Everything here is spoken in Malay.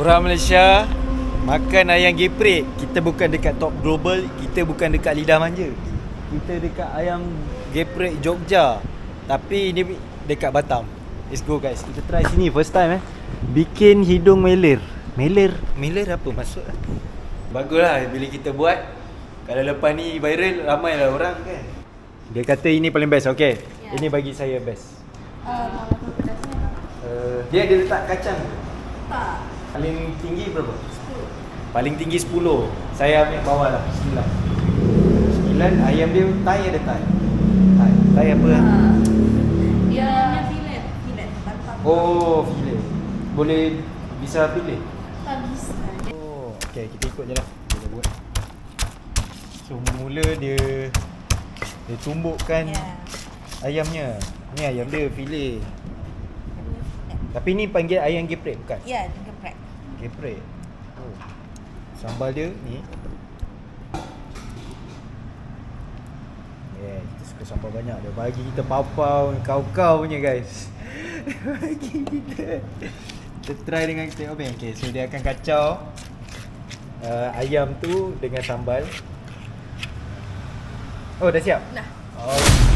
Orang Malaysia makan ayam geprek. Kita bukan dekat Top Global, kita bukan dekat Lidah Manja. Kita dekat ayam geprek Jogja. Tapi ini dekat Batam. Let's go guys. Kita try sini first time bikin hidung meler. Meler apa maksud? Baguslah bila kita buat. Kalau lepas ni viral, ramailah orang kan. Dia kata ini paling best. Okey. Ini bagi saya best. Dia ada letak kacang? Tak. Paling tinggi berapa? 10. Paling tinggi 10. Saya ambil bawah lah 9. 9 ayam dia Thai ada Thai. Thai apa? Dia filet patah. Oh, filet. Boleh bisa pilih? Tak bisa. Oh, okey kita ikut je lah. Kita buat. So mula dia tumbukkan ayamnya. Ni ayam dia filet. Tapi ni panggil ayam geprek bukan? Ya, geprek. Geprek. Oh. Sambal dia ni. Kita suka sambal banyak. Dia bagi kita pau-pau, kau-kau punya guys. Bagi kita. Kita try dengan kita obeng. Okay, so dia akan kacau ayam tu dengan sambal. Oh, dah siap? Dah. Oh.